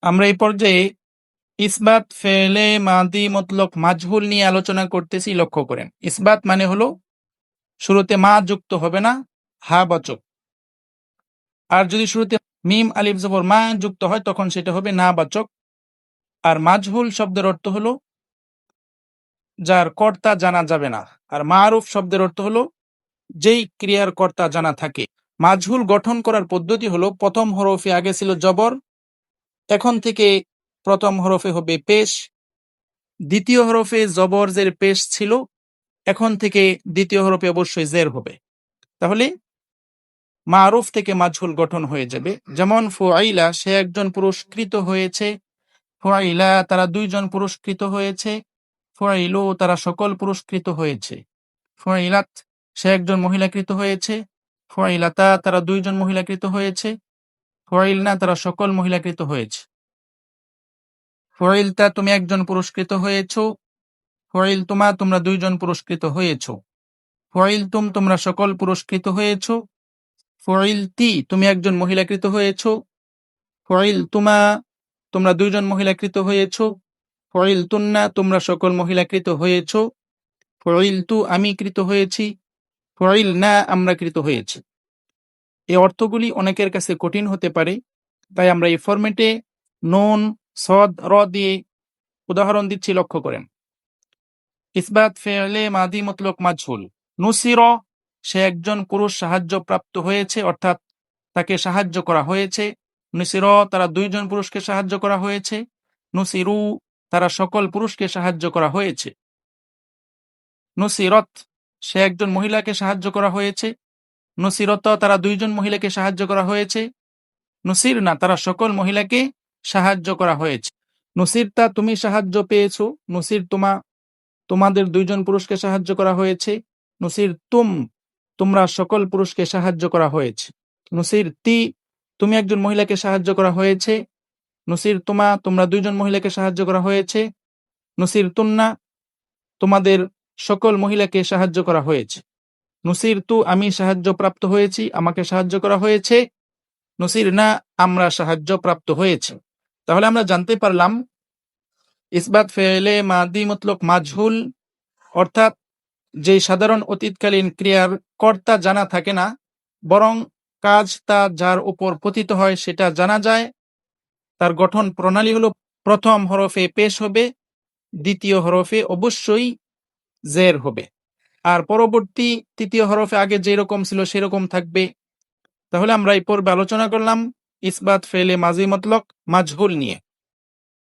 আমরা এই পর্যায়ে ইসবাত ফেলে মাদি মতলক মাজহুল নিয়ে আলোচনা করতেছি, লক্ষ্য করেন। ইসবাত মানে হলো শুরুতে মা যুক্ত হবে না, হা বাচক। আর যদি শুরুতে মিম আলিফ জবর মা যুক্ত হয় তখন সেটা হবে না বাচক। আর মাজহুল শব্দের অর্থ হলো যার কর্তা জানা যাবে না। আর মারুফ শব্দের অর্থ হলো যেই ক্রিয়ার কর্তা জানা থাকে। মাজহুল গঠন করার পদ্ধতি হলো প্রথম হরফে আগে ছিল জবর, এখন থেকে প্রথম হরফে হবে পেশ। দ্বিতীয় হরফে জবর জের পেশ ছিল, এখন থেকে দ্বিতীয় হরফে অবশ্যই জের হবে। তাহলে মারুফ থেকে মাজহুল গঠন হয়ে যাবে। যেমন ফুআইলা সে একজন পুরস্কৃত হয়েছে, ফুআইলা তারা দুইজন পুরস্কৃত হয়েছে, ফুআইলু তারা সকল পুরস্কৃত হয়েছে, ফুআইলাত সে একজন মহিলাকৃত হয়েছে, ফুআইলাতা তারা দুইজন মহিলাকৃত হয়েছে, ফুআইলনা তারা সকল মহিলাকৃত হয়েছে, ফুআইলতা তুমি একজন পুরস্কৃত হয়েছো, ফুআইলতুমা তোমরা দুইজন পুরস্কৃত হয়েছো, ফুআইলতুম তোমরা সকল পুরস্কৃত হয়েছো, ফুআইলতি তুমি একজন মহিলাকৃত হয়েছো, ফুআইলতুমা তোমরা দুইজন মহিলাকৃত হয়েছো, ফুআইলতুন্না তোমরা সকল মহিলাকৃত হয়েছো, ফুআইলতু আমি কৃত হয়েছি, ফুআইলনা আমরা কৃত হয়েছি। এই অর্থগুলি অনেকের কাছে কঠিন হতে পারে, তাই আমরা এই ফরম্যাটে নুন সদ র দিয়ে উদাহরণ দিচ্ছি, লক্ষ্য করেন। ইসবাত ফেলে মাদি মতলক মাজহুল। নুসির সে একজন পুরুষ সাহায্য প্রাপ্ত হয়েছে, অর্থাৎ তাকে সাহায্য করা হয়েছে। নুসির তারা দুইজন পুরুষকে সাহায্য করা হয়েছে। নুসিরু তারা সকল পুরুষকে সাহায্য করা হয়েছে। নুসিরত সে একজন মহিলাকে সাহায্য করা হয়েছে। নুসিরত তারা দুইজন মহিলাকে সাহায্য করা হয়েছে। নুসির না তারা সকল মহিলাকে সাহায্য করা হয়েছে। নুসিরতা তুমি সাহায্য পেয়েছো, নুসির তোমাদের দুইজন পুরুষকে সাহায্য করা হয়েছে। নুসির তোমরা সকল পুরুষকে সাহায্য করা হয়েছে। নুসির তুমি একজন মহিলাকে সাহায্য করা হয়েছে। নুসির তোমরা দুইজন মহিলাকে সাহায্য করা হয়েছে। নুসির তুন্না তোমাদের সকল মহিলাকে সাহায্য করা হয়েছে। নুসির আমি সাহায্য প্রাপ্ত হয়েছি, আমাকে সাহায্য করা হয়েছে। নুসির না আমরা সাহায্য প্রাপ্ত হয়েছে। তাহলে আমরা জানতে পারলাম ইসবাত ফেলে মাদি মতলক মাজহুল অর্থাৎ যে সাধারণ অতীতকালীন ক্রিয়ার কর্তা জানা থাকে না, বরং কাজ তা যার উপর পতিত হয় সেটা জানা যায়। তার গঠন প্রণালী হলো প্রথম হরফে পেশ হবে, দ্বিতীয় হরফে অবশ্যই জের হবে, আর পরবর্তী তৃতীয় হরফে আগে যেরকম ছিল সেরকম থাকবে। তাহলে আমরা এই পর্বে আলোচনা করলাম ইসবাত ফেলে মাজি মতলক মাজহুল নিয়ে।